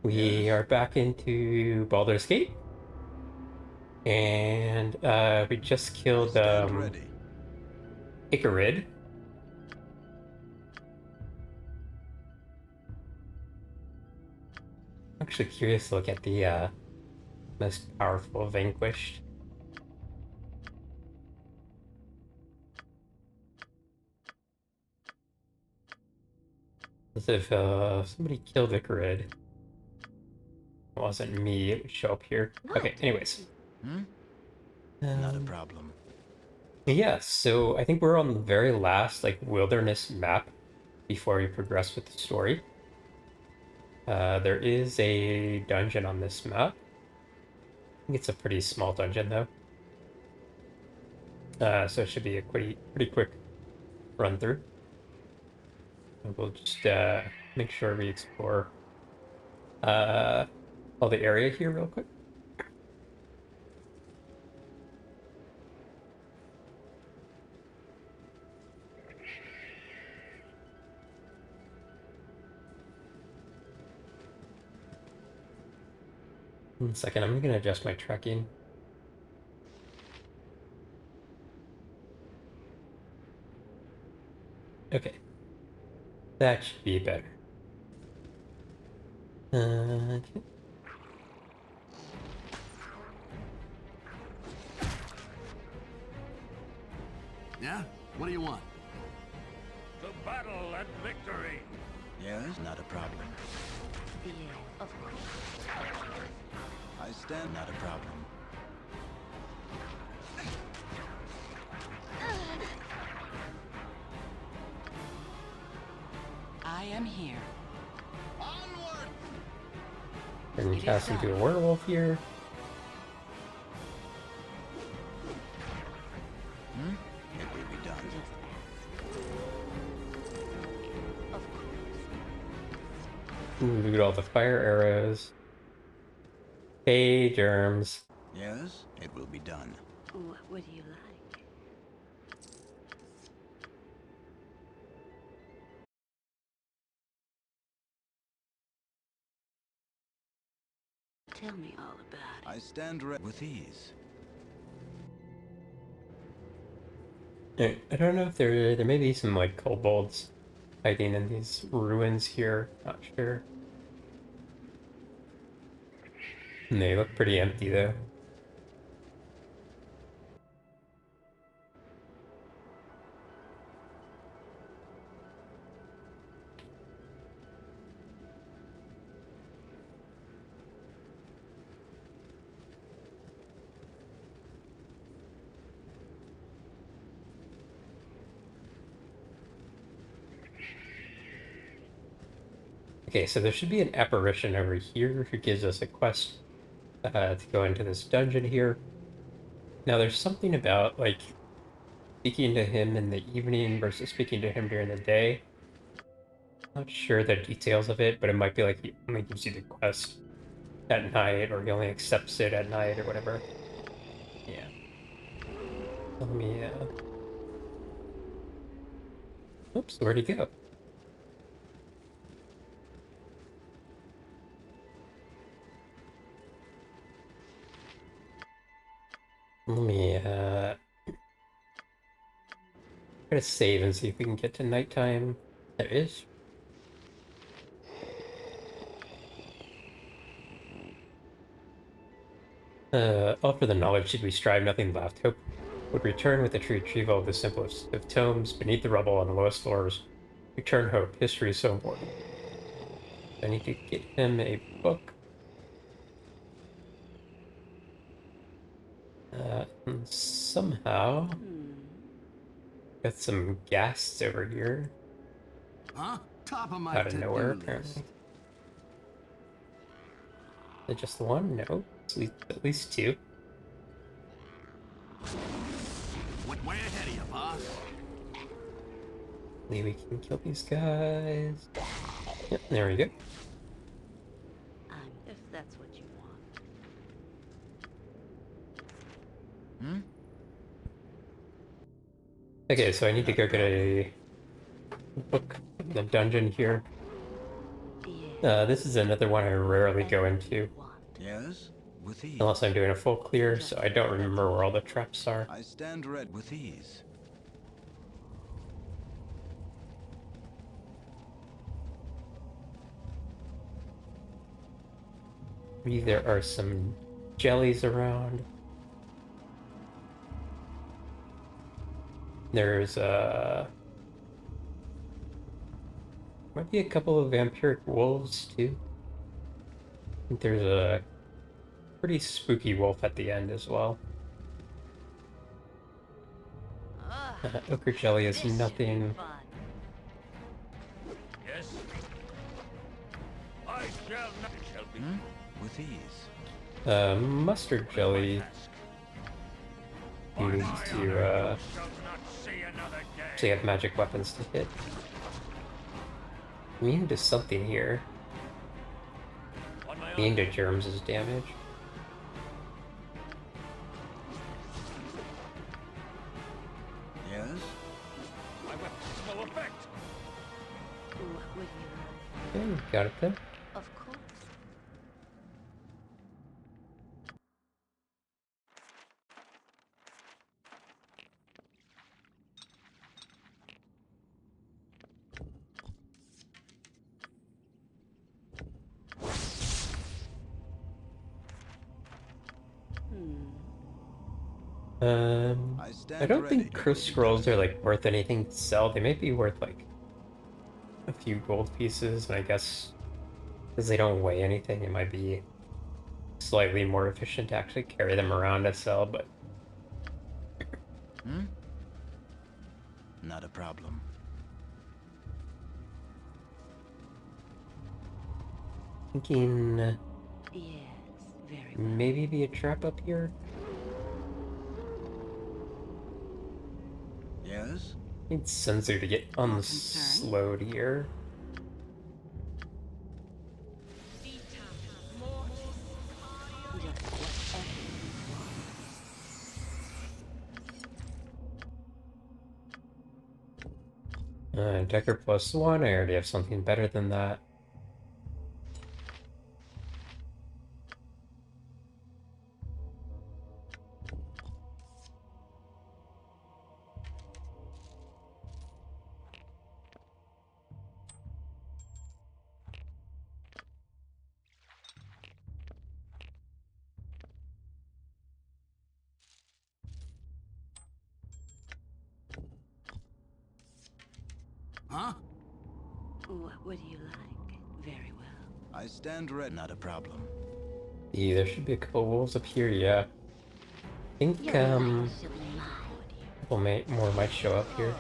We are back into Baldur's Gate, and we just I killed stand ready. Icarid. I'm actually curious to look at the most powerful vanquished. As if somebody killed Icarid. It wasn't me, it would show up here. What? Okay, anyways. Hmm? Not a Um, problem. yeah, so I think we're on the very last like wilderness map before we progress with the story. There is a dungeon on this map. I think it's a pretty small dungeon though. So it should be a pretty quick run through. And we'll just make sure we explore uh, all the area here real quick. 1 second, I'm gonna adjust my tracking. Okay, that should be better. Okay. Yeah? What do you want? The battle and victory. Yes, not a problem. Yeah, of course. I stand not a problem. I am here. Onward! Turn cast into a werewolf here. Hmm? It will be done. Just ask. Of course. Loot all the fire arrows. Hey, germs. Yes, it will be done. What would you like? Tell me all about it. I stand ready with ease. I don't know if there may be some like kobolds hiding in these ruins here. Not sure. And they look pretty empty though. Okay, so there should be an apparition over here who gives us a quest to go into this dungeon here. Now, there's something about like speaking to him in the evening versus speaking to him during the day. Not sure the details of it, but it might be like he only gives you the quest at night, or he only accepts it at night, or whatever. Yeah. Let me. Oops, where'd he go? Let me try to save and see if we can get to nighttime. There is. All for the knowledge should we strive, nothing left. Hope would return with the true retrieval of the simplest of tomes beneath the rubble on the lowest floors. Return hope. History is so important. I need to get him a book. And somehow got some ghasts over here Huh? Top of my out of to-do nowhere, list. apparently. Is it just the one? No, it's at least two. Way ahead of you, boss. Maybe we can kill these guys. Yep, there we go. If that's what you want. Hmm? Okay, so I need to go get a book in the dungeon here. Yeah. This is another one I rarely go into, Yes? With ease. unless I'm doing a full clear, so I don't remember where all the traps are. I stand ready with ease. Maybe there are some jellies around. There's might be a couple of vampiric wolves too. I think there's a pretty spooky wolf at the end as well. Ochre jelly is nothing. Yes? I shall not. It shall be With ease. Mustard jelly by used my to honor, you shall not see another day. actually have magic weapons to hit. Immune to something here. On my Immune honor. to germs' damage. Yes? My weapons no effect. What would you like? Okay, got it there. Of course. I I stand don't ready. think curse scrolls are like worth anything to sell. They may be worth like a few gold pieces, and I guess because they don't weigh anything, it might be slightly more efficient to actually carry them around to sell, but Not a problem. thinking Yes, very well. maybe be a trap up here. Yes? Need Senzu to get concerned? unslowed here. Just whatever. Decker +1, I already have something better than that. Huh? What would you like? Very well. I stand ready. Not a problem. Yeah, there should be a couple wolves up here, yeah. I think, Your life shall be mine. a couple more might show up here.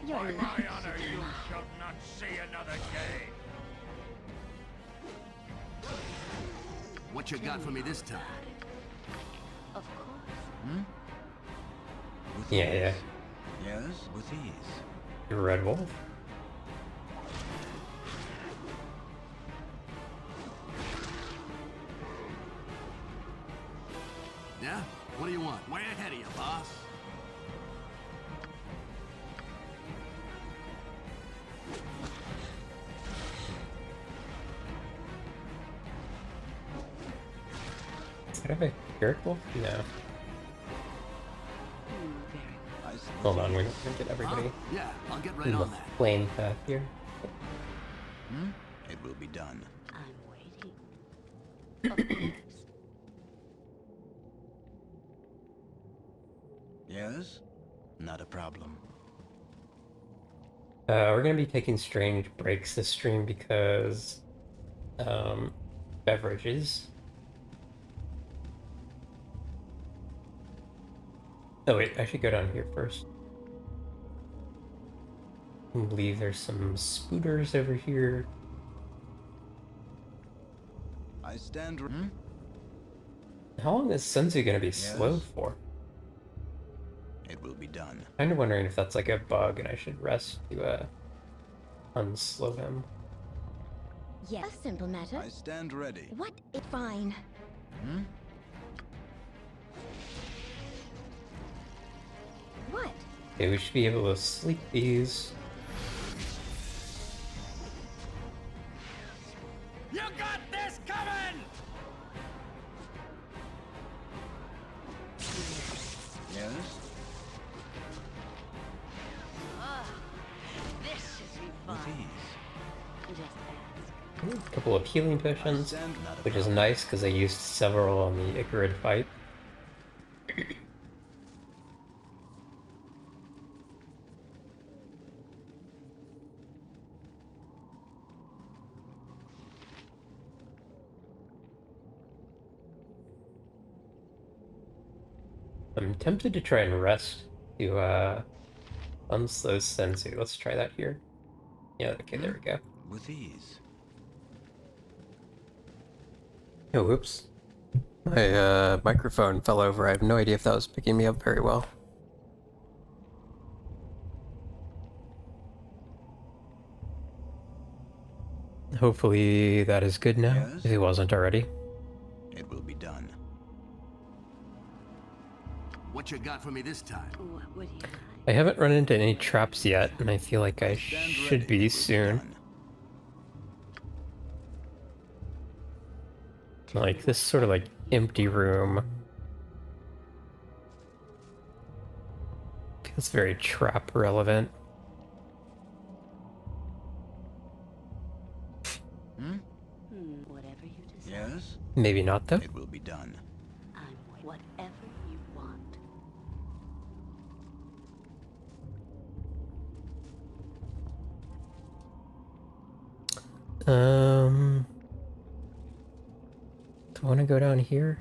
Your By life my shall honor, be you mine. shall not see another day. What you got for me this time? Of course. With Yeah, yeah. Yes? With ease. Red wolf. Yeah? What do you want? Way ahead of you, boss. Is that a Garrett wolf? No. Very well. I s- Hold on, we're gonna get everybody Huh? Yeah, I'll get right in the on that. plane path here. It will be done. I'm waiting. Of course. Yes? Not a problem. We're gonna be taking strange breaks this stream because beverages. Oh wait, I should go down here first. I believe there's some spooters over here. I stand How long is Senzu gonna be slowed Yes. for? It will be done. Kind of wondering if that's like a bug and I should rest to unslow him. Yes, a simple matter. I stand ready. What? Fine. What? Okay, we should be able to sleep these. You got this coming! Yes? This should be With fun. ease. Just ask. A couple of healing I potions, stand not a which is problem. nice because I used several on the Igrid fight. I'm tempted to try and rest to unslow Sensu. Let's try that here. Yeah, okay, there we go. With ease. Oh, whoops. My microphone fell over. I have no idea if that was picking me up very well. Hopefully that is good now, Yes? if it wasn't already. It will be done. What you got for me this time? What would you like? I haven't run into any traps yet, and I feel like I Stand should ready. It will be soon. done. Like, this sort of, like, empty room feels very trap relevant. Whatever you decide. Yes? Maybe not, though. It will be done. I'm waiting. Whatever you want. Do I want to go down here?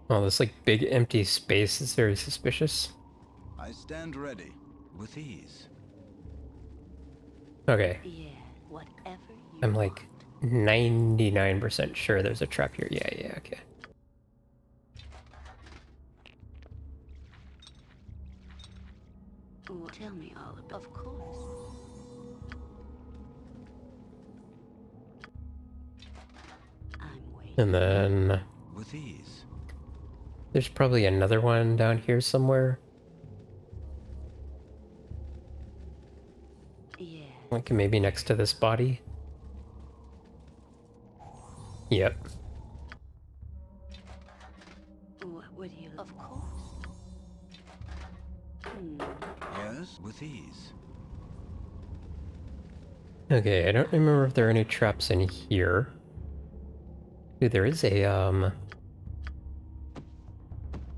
Oh, this like big empty space is very suspicious. I stand ready. With ease. Okay, Yeah, whatever you I'm like 99% sure there's a trap here. Yeah, okay. Tell me all about. Of course. I'm waiting. And then With ease. there's probably another one down here somewhere. Yeah. Like maybe next to this body. Yep. What would you? Of course. Yes? With ease. Okay, I don't remember if there are any traps in here. Dude, there is a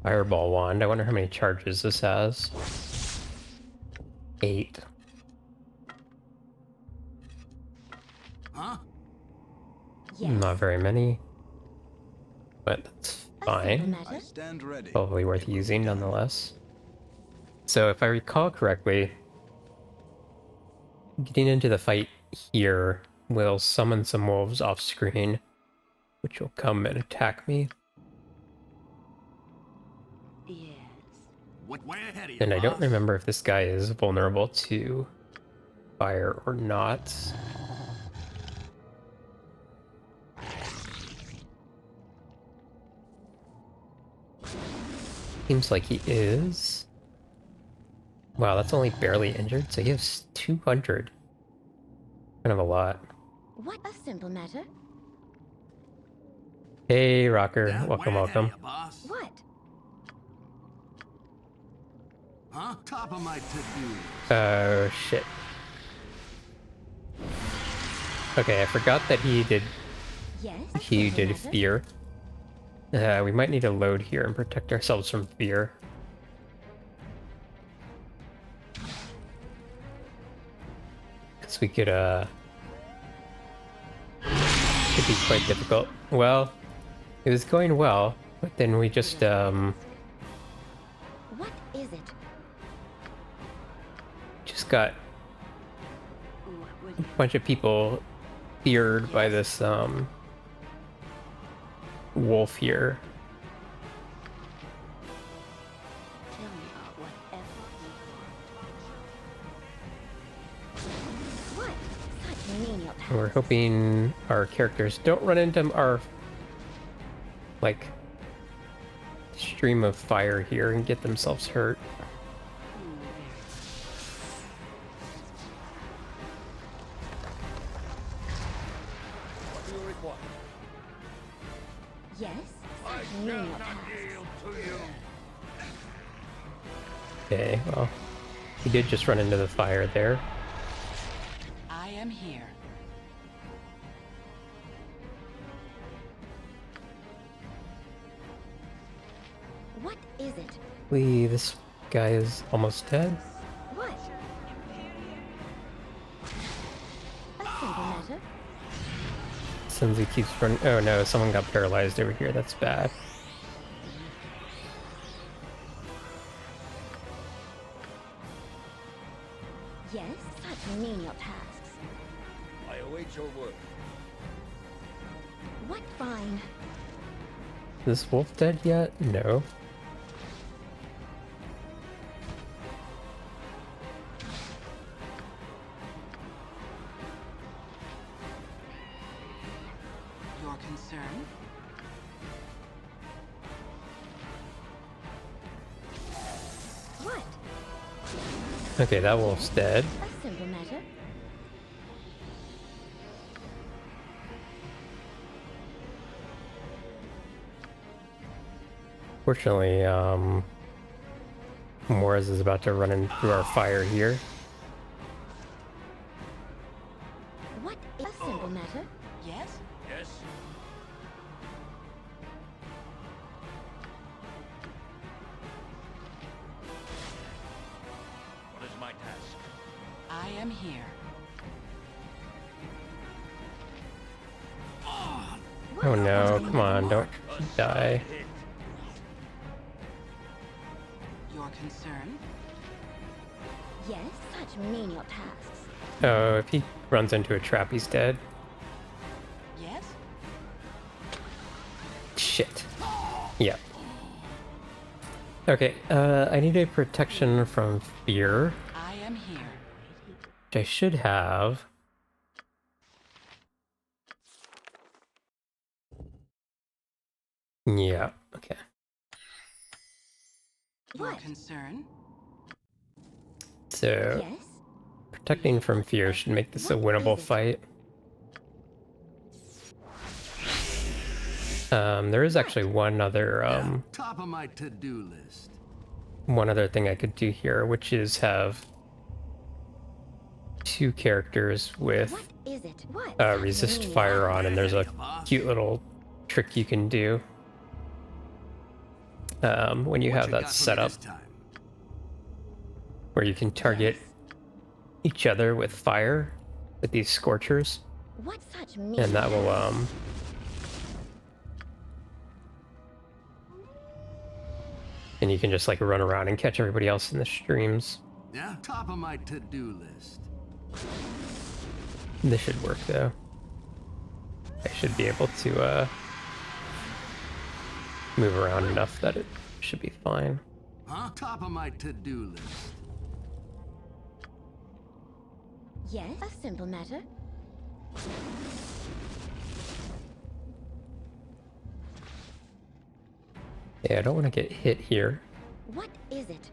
fireball wand. I wonder how many charges this has. 8. Huh? Yes. Not very many. But that's A simple fine. matter. I stand ready. Probably worth using nonetheless. So if I recall correctly, getting into the fight here will summon some wolves off screen, which will come and attack me. Yes. What way ahead of you, And I don't boss? remember if this guy is vulnerable to fire or not. Seems like he is. Wow, that's only barely injured, so he has 200. Kind of a lot. What a simple matter. Hey, Rocker. Yeah, Welcome, way ahead of welcome. you, boss. What? Huh? Top of my to-do. Oh, shit. Okay, I forgot that he did Yes. He simple did matter. fear. We might need to load here and protect ourselves from fear. Because we could be quite difficult. Well, it was going well, but then we just, What is it? just got What would a you? bunch of people feared by this, wolf here. Tell me all. Whatever you want. What? Such menial And we're hoping our characters don't run into our, like, stream of fire here and get themselves hurt. What do you require? Yes? I Such shall menial not tasks. yield to you. Okay, well, he did just run into the fire there. I am here. What is it? This guy is almost dead. What? A simple matter. Since he keeps running. Oh no, someone got paralyzed over here. That's bad. Yes? Such menial tasks. I await your word. What fine? Is this wolf dead yet? No. Your concern? What? Okay, that wolf's dead. A simple matter. Fortunately, Morris is about to run in through our fire here. What is a simple matter? Yes? Yes? What is my task? I am here. Oh no, come on, don't die. Hit. Your concern? Yes? Such menial tasks. Oh, if he runs into a trap, he's dead. Yes? Shit. Yep. Okay, I need a protection from fear, I am here. which I should have. Yeah, okay. Your What? concern? So, Yes? protecting from fear should make this a winnable fight. There is actually one other, Top of my to-do list. one other thing I could do here, which is have two characters with What is it? What? Such resist menial fire tasks. on, and there's a cute little trick you can do when you What have that got for set me up, this time? where you can target each other with fire with these scorchers, What such menial and that will tasks? and you can just like run around and catch everybody else in the streams. Yeah, top of my to-do list. This should work though. I should be able to move around enough that it should be fine. Huh? Top of my to-do list. Yes? A simple matter. Yeah, I don't want to get hit here. What is it?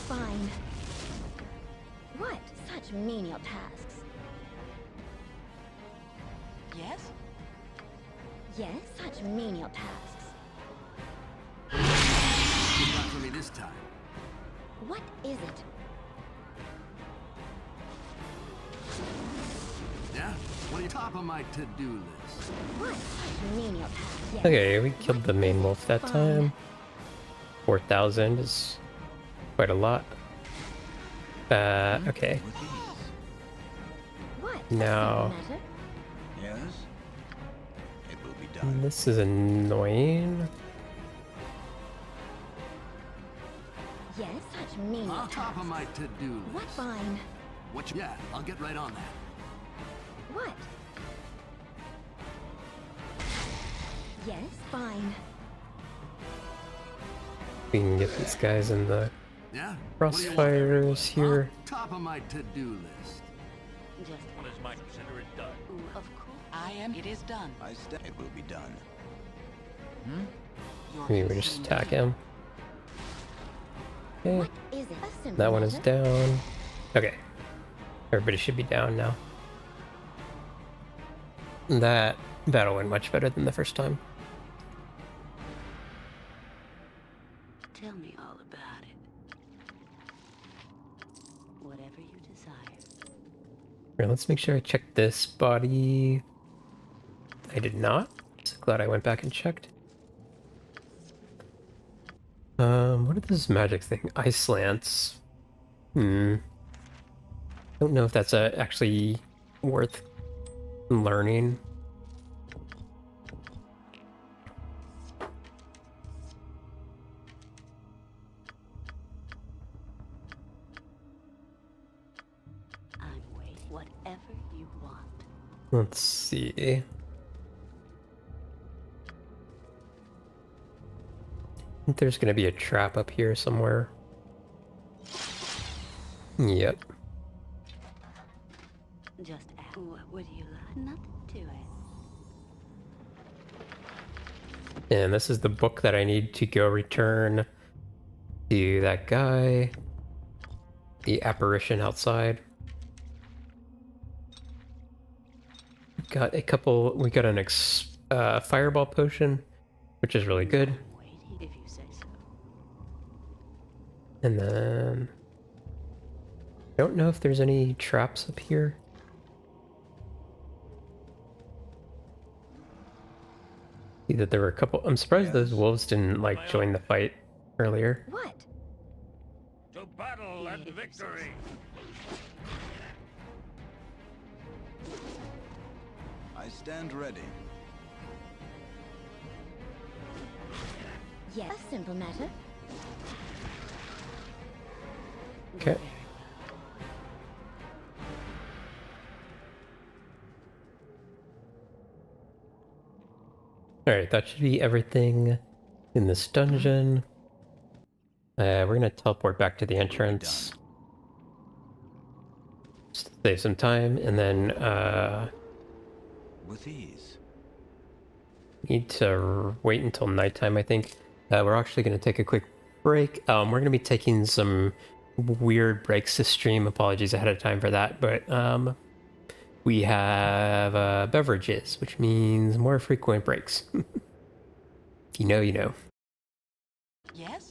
Fine. What? Such menial tasks. Yes? Yes? Such menial tasks. What you got for me this time? What is it? Yeah? What are you top of my to-do list? What? Such menial tasks. Yes. Okay, we killed the main wolf that time. 4,000 is quite a lot. Okay. With ease. What? Now- A simple matter. Yes? It will be done. This is annoying. Yes? Such menial On top of tasks. my to-do list. What fine? What you... Yeah, I'll get right on that. What? Yes? Fine. We can get these guys in the Yeah? What do you want? crossfires here. Top of my to-do list. Just Others might consider it done. Ooh, of course. It is done. It will be done. Your Maybe we just attack him. Okay, What is it? A simple that one is matter. down. Okay, everybody should be down now. That battle went much better than the first time. Tell me all about it. Whatever you desire. Here, let's make sure I checked this body. I did not. So glad I went back and checked. What is this magic thing? Ice lance. Don't know if that's actually worth learning. I'm waiting. Whatever you want. Let's see. I think there's gonna be a trap up here somewhere. Yep. Just ask. What would you like? Nothing to it. And this is the book that I need to go return to that guy. The apparition outside. Got a couple. We got an fireball potion, which is really good. I'm waiting if you say so. And then I don't know if there's any traps up here. See that there were a couple. I'm surprised those wolves didn't like join the fight earlier. What? To battle and victory! I stand ready. Yes. A simple matter. Okay. Alright, that should be everything in this dungeon. We're gonna teleport back to the entrance. Just to save some time, and then With ease. need to wait until nighttime, I think. We're actually gonna take a quick break. We're gonna be taking some weird breaks to stream. Apologies ahead of time for that, but we have beverages, which means more frequent breaks. You know, you know. Yes?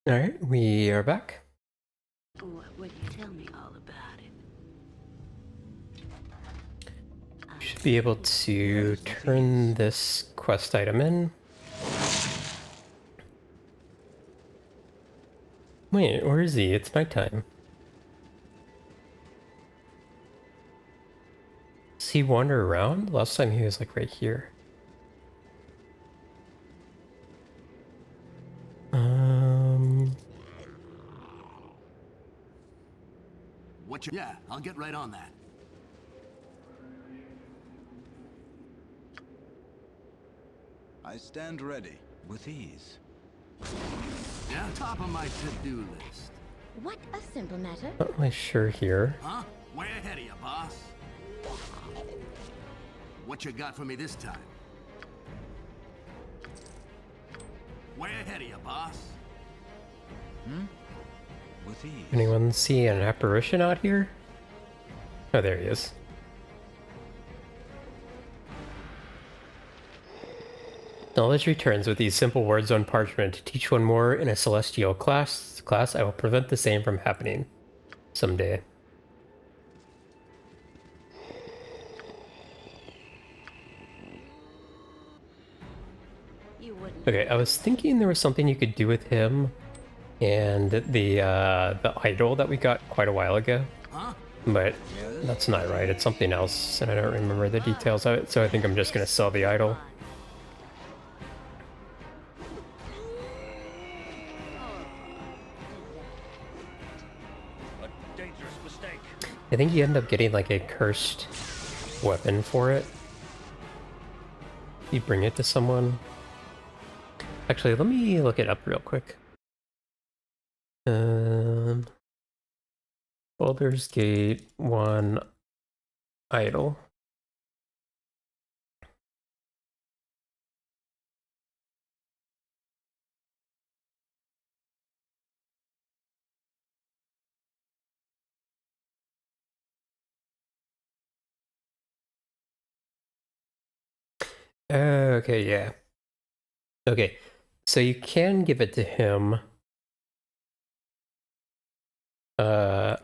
Alright, we are back. What do you tell me all about it? Should be able to turn this quest item in. Wait, where is he? It's nighttime. Does he wander around? Last time he was like right here. Yeah, I'll get right on that. I stand ready with ease. Yeah, top of my to-do list. What a simple matter. Not really sure here. Huh? Way ahead of you, boss. What you got for me this time? Way ahead of you, boss. With ease. Anyone see an apparition out here? Oh, there he is. Knowledge returns with these simple words on parchment. To teach one more in a celestial class, I will prevent the same from happening someday. You wouldn't. Okay, I was thinking there was something you could do with him and the idol that we got quite a while ago, Huh? but that's not right. It's something else, and I don't remember the details of it, so I think I'm just gonna sell the idol. A dangerous mistake. I think you end up getting like a cursed weapon for it. You bring it to someone. Actually, let me look it up real quick. Baldur's Gate 1 idol. Okay, yeah. Okay, so you can give it to him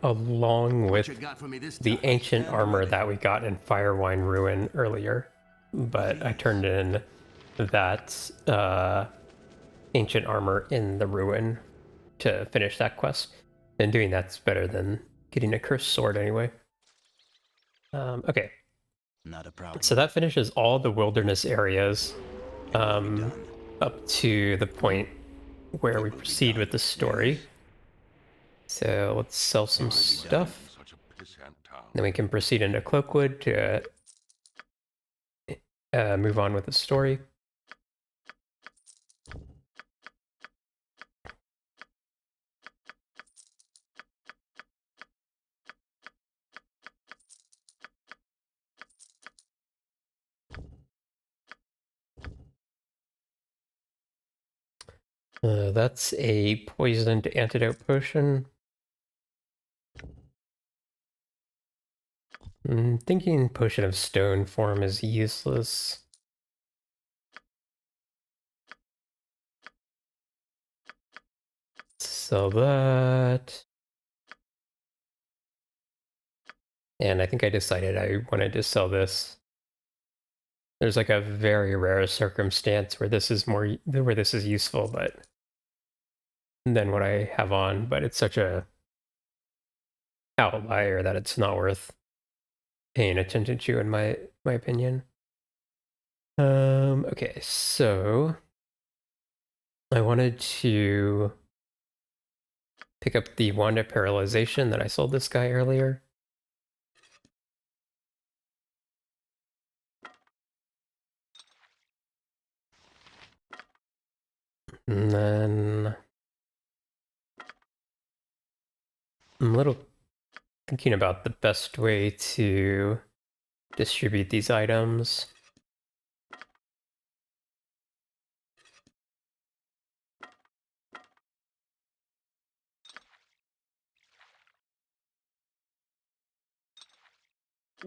along What you with got for me this the time? ancient armor that we got in Firewine Ruin earlier, but I turned in that ancient armor in the ruin to finish that quest, and doing that's better than getting a cursed sword anyway. Okay, Not a problem. so that finishes all the wilderness areas It will be done. up to the point where we proceed with the story. So let's sell some stuff. Such a pissant town. Then we can proceed into Cloakwood to move on with the story. That's a poisoned antidote potion. Thinking potion of stone form is useless. Sell that. And I think I decided I wanted to sell this. There's like a very rare circumstance where this is useful, but than what I have on, but it's such a outlier that it's not worth paying attention to in my opinion. Okay, so I wanted to pick up the wand of paralyzation that I sold this guy earlier. And then I'm a little thinking about the best way to distribute these items.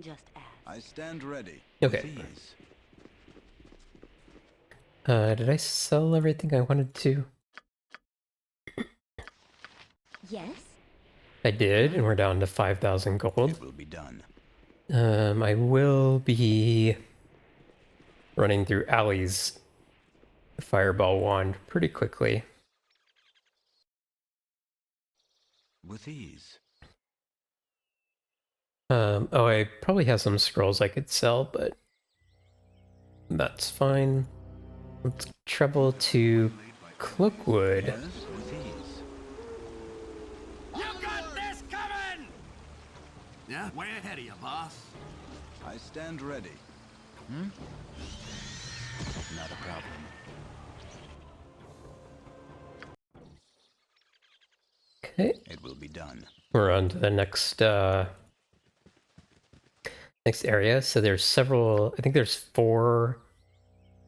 Just ask. I stand ready. Okay. With ease. Did I sell everything I wanted to? Yes? I did, and we're down to 5,000 gold. It will be done. I will be running through Allie's fireball wand pretty quickly. With ease. Oh, I probably have some scrolls I could sell, but that's fine. Let's travel to Cloakwood. Yes, with ease. You got this coming! Yeah, way ahead of you, boss. I stand ready. Not a problem. Okay, It will be done. we're on to the next next area. So there's several, I think there's 4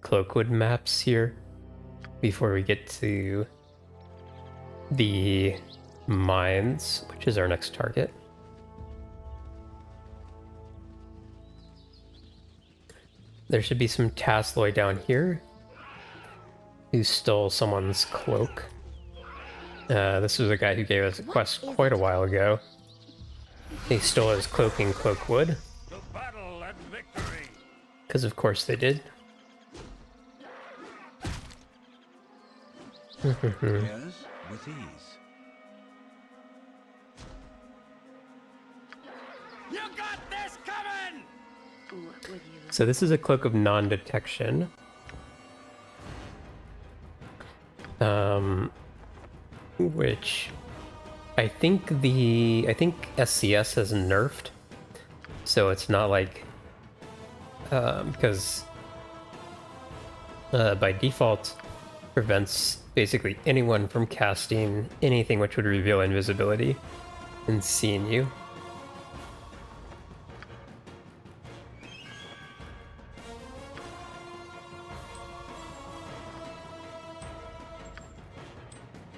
Cloakwood maps here before we get to the mines, which is our next target. There should be some Tasloy down here who stole someone's cloak. This was a guy who gave us a quest quite a while ago. They stole his cloak in Cloakwood. To battle and victory. Because of course they did. Yes, with ease. You got this coming! What would you like? So this is a cloak of non-detection. Which I think SCS has nerfed, so it's not like because by default prevents basically anyone from casting anything which would reveal invisibility and seeing you.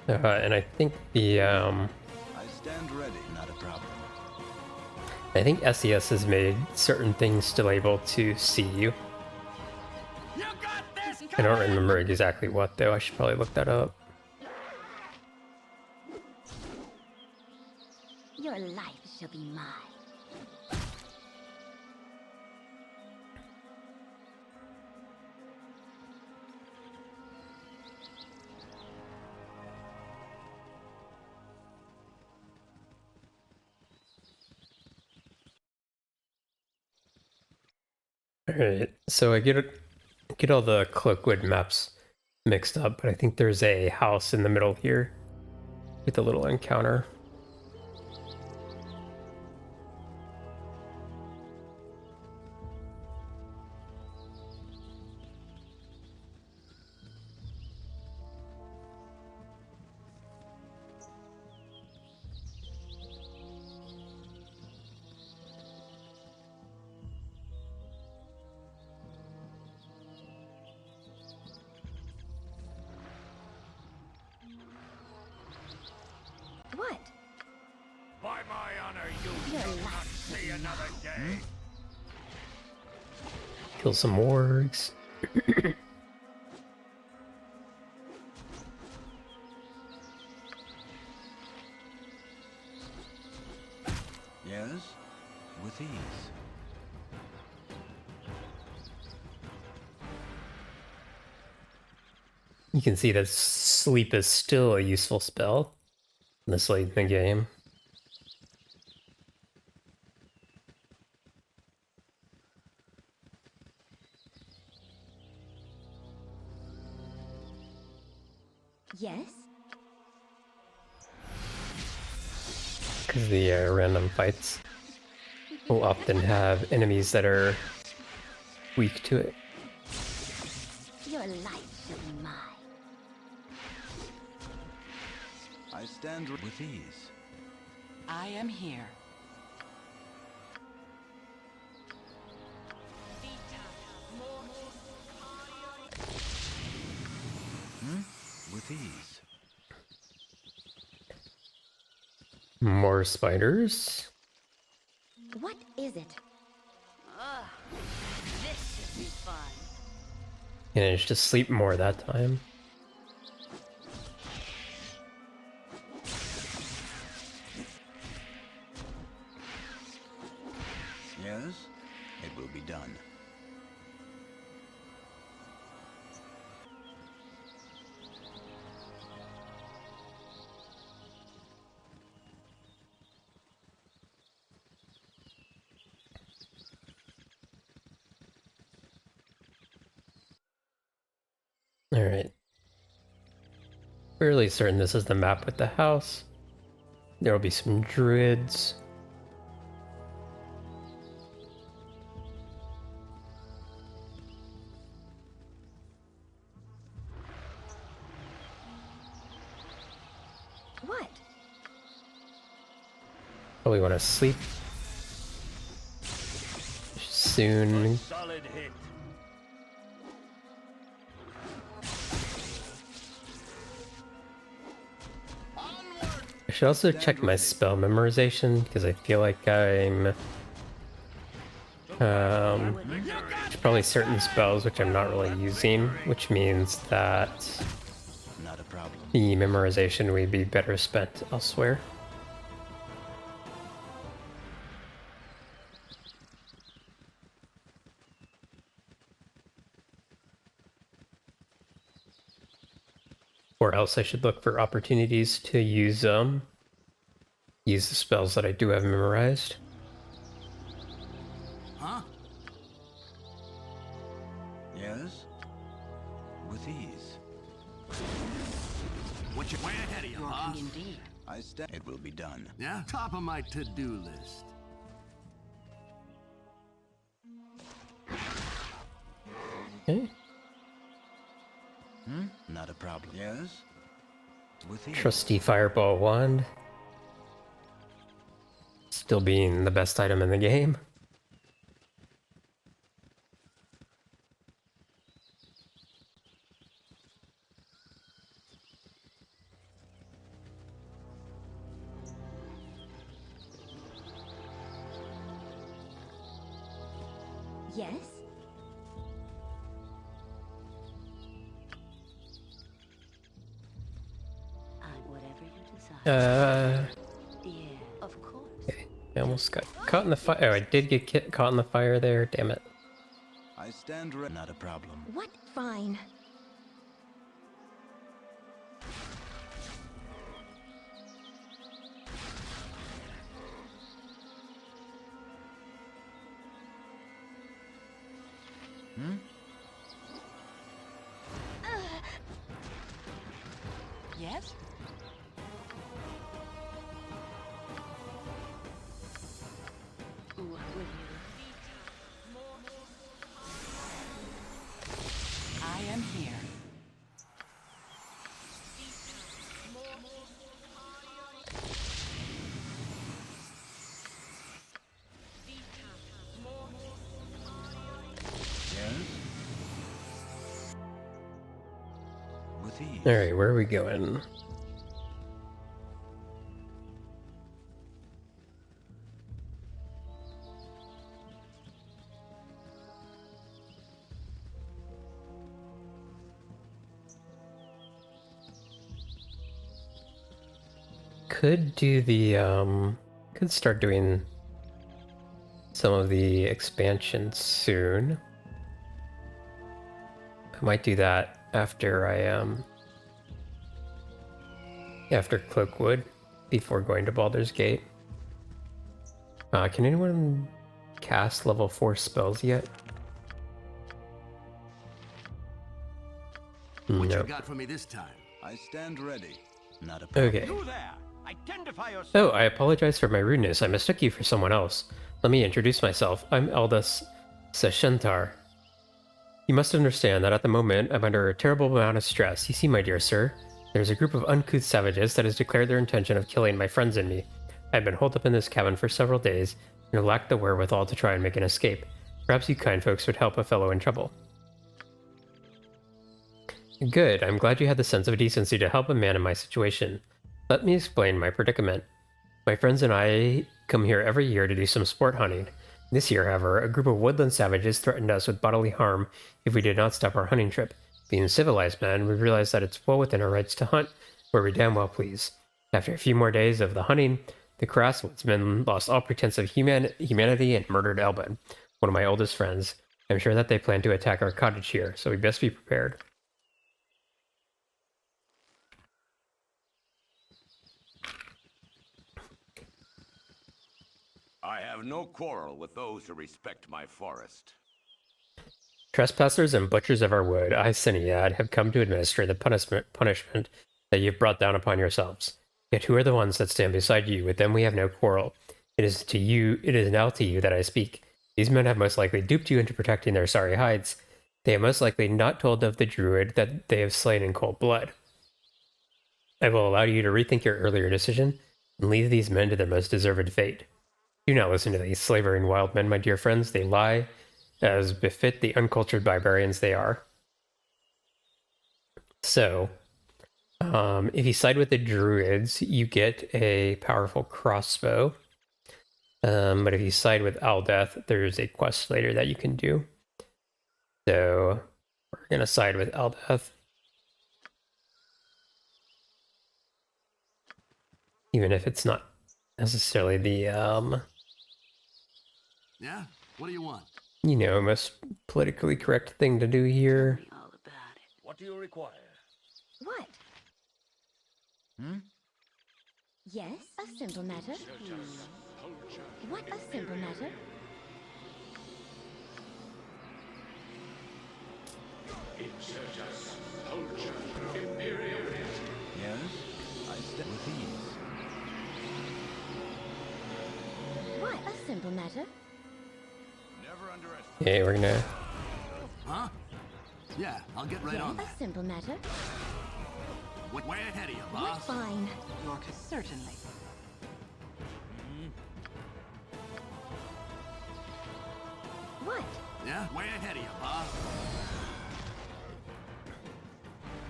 And I think the I stand ready. Not a problem. I think SES has made certain things still able to see you. You got this coming! I don't remember exactly what though. I should probably look that up. Your life shall be mine. Alright, so I get all the Cloakwood maps mixed up, but I think there's a house in the middle here with a little encounter. What? By my honor, you Your shall not life shall see be another day. Kill some wargs. Yes, with ease. You can see that sleep is still a useful spell this late in the game. Yes? Because the random fights will often have enemies that are weak to it. Your life shall be mine. I stand with ease. I am here. With ease. More spiders. What is it? Ugh, this should be fun. Managed to sleep more that time. Yes, it will be done. Alright. Fairly certain this is the map with the house. There will be some druids. What? Probably want to sleep soon. Solid hit. I should also check my spell memorization because I feel like I'm there's probably certain spells which I'm not really using, which means that Not a problem. the memorization would be better spent elsewhere. Or else I should look for opportunities to use the spells that I do have memorized. Huh? Yes? With ease. What you way ahead of you, Your huh? king indeed. I stand. It will be done. Yeah, top of my to-do list. Okay. Not a problem. Yes? With ease. Trusty Fireball Wand. Still being the best item in the game. Yes? Whatever you desire. Yeah, of course. I almost got caught in the fire. Oh, I did get caught in the fire there. Damn it. I stand ready. Not a problem. What? Fine. Yes? What would you I am here. Yes? With ease. Alright, where are we going? Could do the, could start doing some of the expansions soon. I might do that after after Cloakwood, before going to Baldur's Gate. Can anyone cast level 4 spells yet? What you No. got for me this time? I stand ready. Not a problem. Okay. You there! Identify yourself! Oh, I apologize for my rudeness. I mistook you for someone else. Let me introduce myself. I'm Eldus Seshentar. You must understand that at the moment I'm under a terrible amount of stress. You see, my dear sir, there's a group of uncouth savages that has declared their intention of killing my friends and me. I've been holed up in this cabin for several days and lack the wherewithal to try and make an escape. Perhaps you kind folks would help a fellow in trouble. Good. I'm glad you had the sense of decency to help a man in my situation. Let me explain my predicament. My friends and I come here every year to do some sport hunting. This year, however, a group of woodland savages threatened us with bodily harm if we did not stop our hunting trip. Being civilized men, we realized that it's well within our rights to hunt where we damn well please. After a few more days of the hunting, The Crass woodsman lost all pretense of humanity and murdered Elbin, one of my oldest friends. I'm sure that they plan to attack our cottage here, so we best be prepared. I have no quarrel with those who respect my forest. Trespassers and butchers of our wood, I, Siniad, have come to administer the punishment that you've brought down upon yourselves. Yet who are the ones that stand beside you? With them we have no quarrel. It is now to you that I speak. These men have most likely duped you into protecting their sorry hides. They have most likely not told of the druid that they have slain in cold blood. I will allow you to rethink your earlier decision and leave these men to their most deserved fate. Do not listen to these slavering wild men, my dear friends. They lie, as befit the uncultured barbarians they are. So, if you side with the druids, you get a powerful crossbow. But if you side with Aldeth, there's a quest later that you can do. So, we're going to side with Aldeth. Even if it's not necessarily the, Yeah? What do you want? most politically correct thing to do here. Tell me all about it. What do you require? What? Yes, a simple matter. What a simple matter. Yes? I stand with ease. What a simple matter. Never underestimate. Okay, we're gonna... Huh? Yeah, I'll get right on Yes, that. a simple matter. Way ahead of you, What boss. fine. Dorcas, certainly. What? Yeah? Way ahead of you, boss.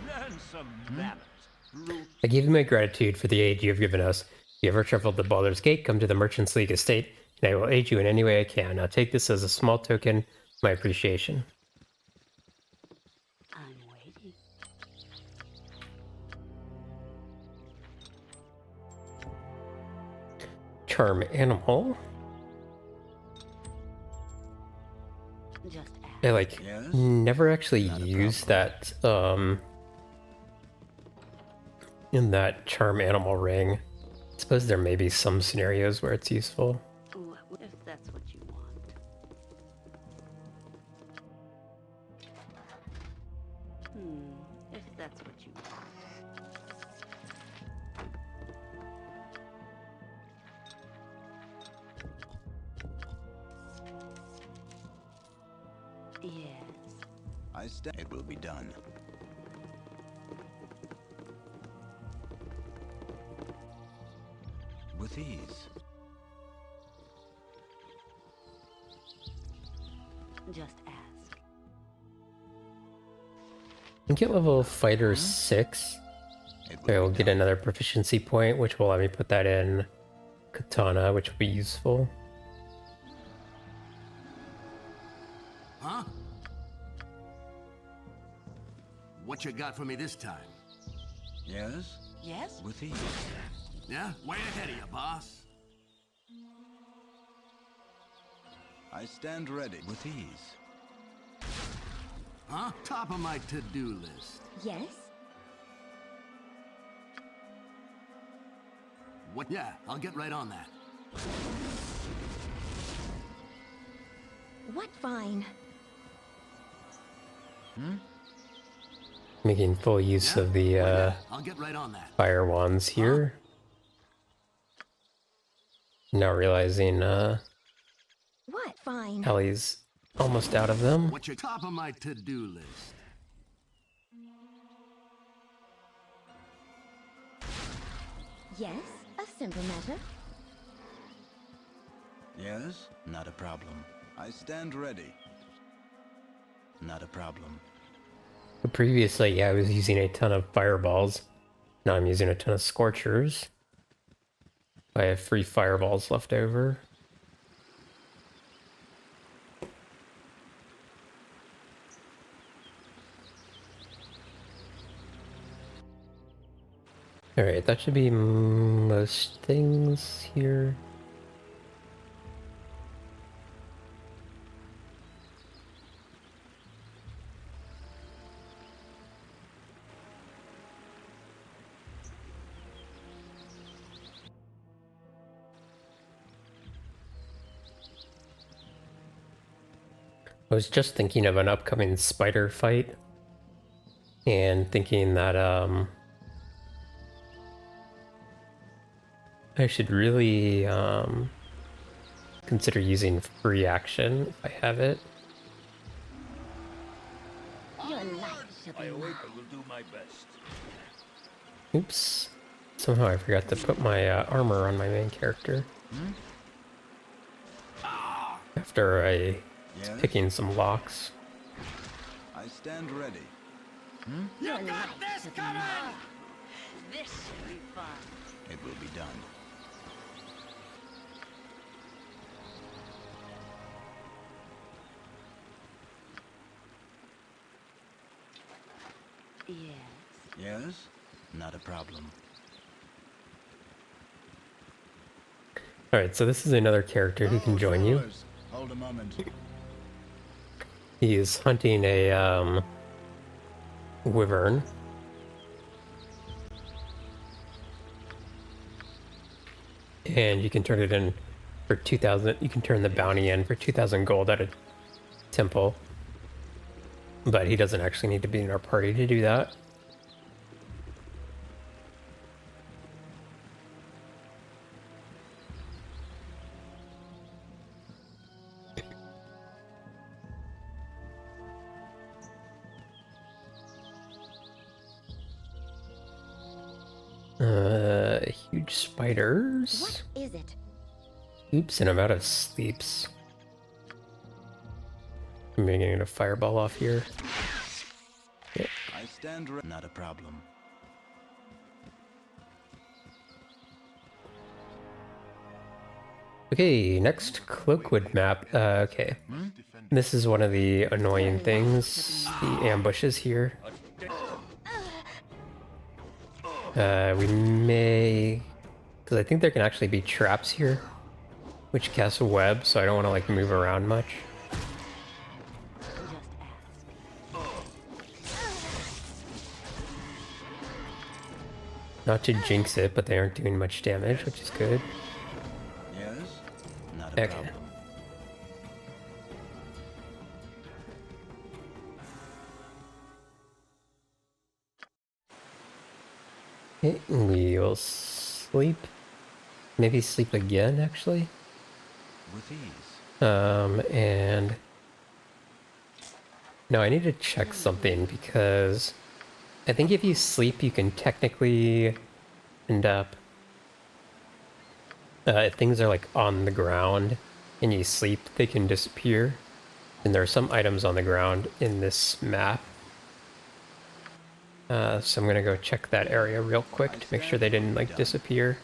Learn some manners. I give you my gratitude for the aid you have given us. If you ever traveled to Baldur's Gate, come to the Merchants League estate, and I will aid you in any way I can. Now take this as a small token of my appreciation. I'm waiting. Charm animal. Just ask. I Yes? never actually Not a used that in that charm animal ring. I suppose there may be some scenarios where it's useful. If that's what you want. If that's what you want. Yes. I stand. It will be done. With ease. Just ask. You get level fighter 6. It I will will be get done. another proficiency point, which will let me put that in katana, which will be useful. Huh? What you got for me this time? Yes? Yes? With ease. Yeah? Way ahead of you, boss. I stand ready. With ease. Huh? Top of my to-do list. Yes? What? Yeah, I'll get right on that. What fine. Making full use Yeah? of the Yeah, I'll get right on that. fire wands here. Now realizing What fine. Ellie's almost out of them. What's your top of my to-do list? Yes, a simple matter. Yes? Not a problem. I stand ready. Not a problem. But previously, yeah, I was using a ton of fireballs. Now I'm using a ton of scorchers. I have 3 fireballs left over. Alright, that should be most things here. I was just thinking of an upcoming spider fight and thinking that I should really consider using free action if I have it. Your life shall be mine. I will do my best. Oops. Somehow I forgot to put my armor on my main character. After I was Yes? picking some locks. I stand ready. Your got life this shall be coming! mine. This should be fun. It will be done. Yes. Yes? Not a problem. Alright, so this is another character who can join you. Fellas, hold a moment. He is hunting a wyvern. And you can turn it in for 2,000. You can turn the bounty in for 2,000 gold at a temple. But he doesn't actually need to be in our party to do that. Huge spiders. What is it? Oops, and I'm out of sleeps. I'm getting a fireball off here. I stand ready. Not a problem. Okay, next Cloakwood map. Okay. This is one of the annoying things, the ambushes here. We may... Because I think there can actually be traps here, which cast a web, so I don't want to like move around much. Not to jinx it, but they aren't doing much damage, which is good. Yes? Not a Okay. problem. Okay, we'll sleep. Maybe sleep again, actually. With ease. And... No, I need to check something, because I think if you sleep, you can technically end up... if things are like on the ground and you sleep, they can disappear. And there are some items on the ground in this map. So I'm gonna go check that area real quick to make sure they didn't like disappear.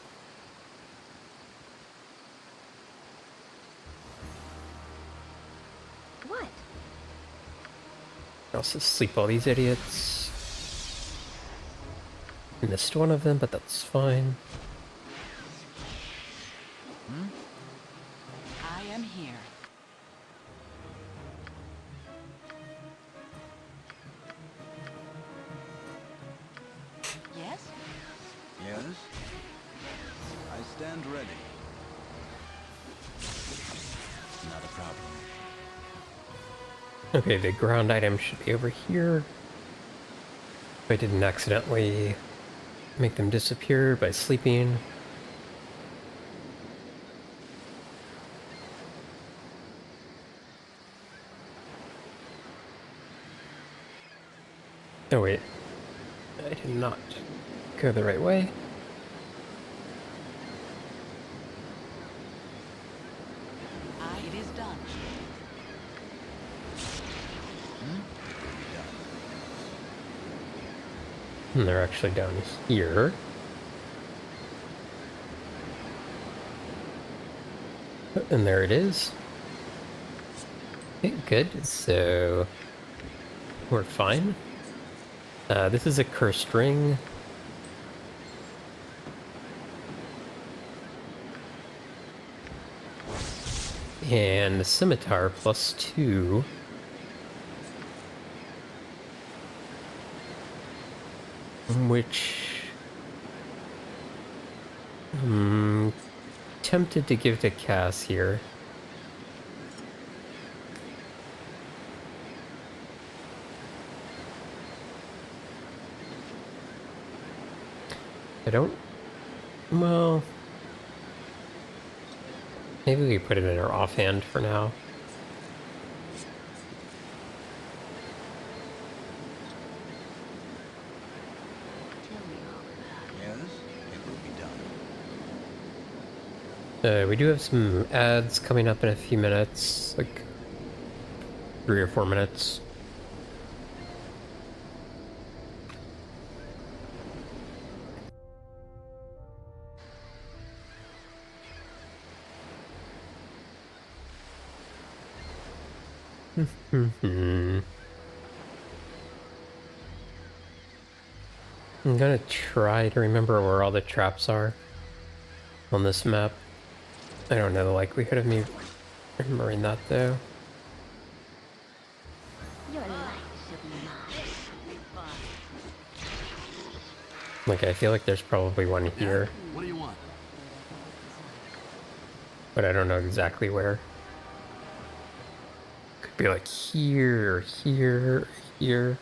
What? I also sleep all these idiots. Missed one of them, but that's fine. I am here. Yes? Yes? I stand ready. Not a problem. Okay, the ground item should be over here. If I didn't accidentally make them disappear by sleeping. Oh wait, I did not go the right way. It is done. And they're actually down here. And there it is. Okay, good. So we're fine. This is a cursed ring. And the scimitar +2. Which... tempted to give to Cass here. I don't... Well... Maybe we put it in our offhand for now. Yes, it will be done. We do have some ads coming up in a few minutes, like 3 or 4 minutes. I'm gonna try to remember where all the traps are on this map. I don't know the likelihood of me remembering that though. Your life should be mine. Like, I feel like there's probably one here, What do you want? but I don't know exactly where. Could be like here, or here, or here.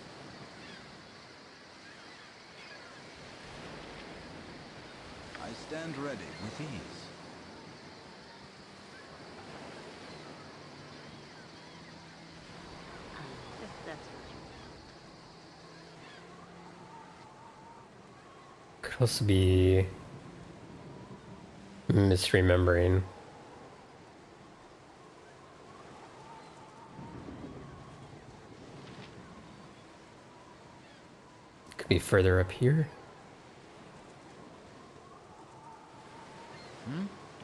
I stand ready with ease. If that's what you Could also be misremembering. Could be further up here.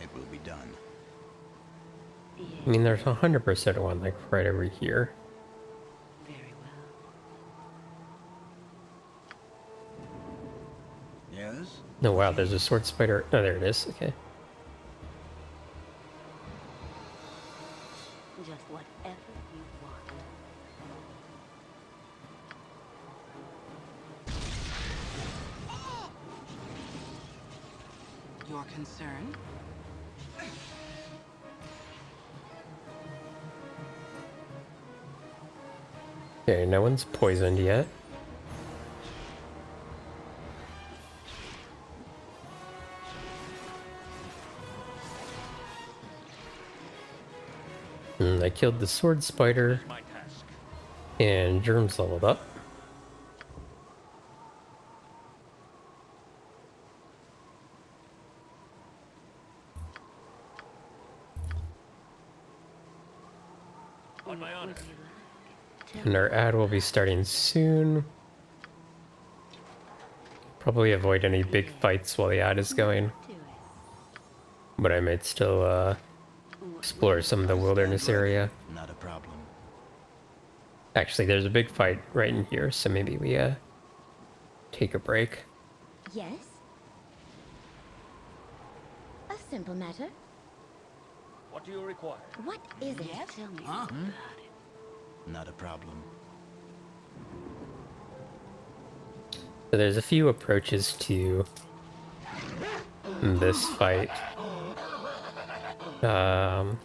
It will be done. I mean, there's 100% one like right over here. very well. Yes? Oh wow, there's a sword spider. Oh, there it is. Okay. Just whatever you want. Your concern? Okay, no one's poisoned yet. I killed the sword spider, My task. and Germ's leveled up. On my honor. Would you like? Tell And our ad will be starting soon. Probably avoid any big fights while the ad is going, do it. but I might still explore some of the wilderness area. Not a problem. Actually, there's a big fight right in here, so maybe we take a break. Yes? A simple matter. What do you require? What is it? Tell me Huh? all about it. Not a problem. So there's a few approaches to this fight. Of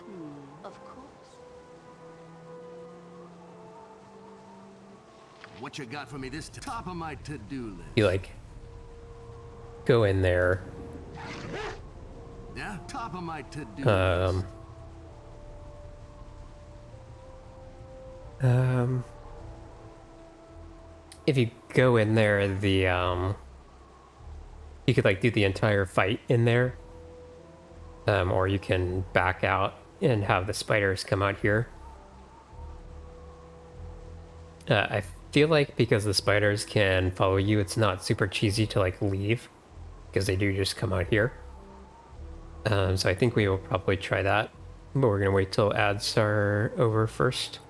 course. What you got for me this top of my to-do list? You like go in there, Yeah, top of my to-do list. if you go in there, you could like do the entire fight in there, or you can back out and have the spiders come out here. I feel like because the spiders can follow you, it's not super cheesy to like leave, because they do just come out here. So I think we will probably try that, but we're gonna wait till ads are over first.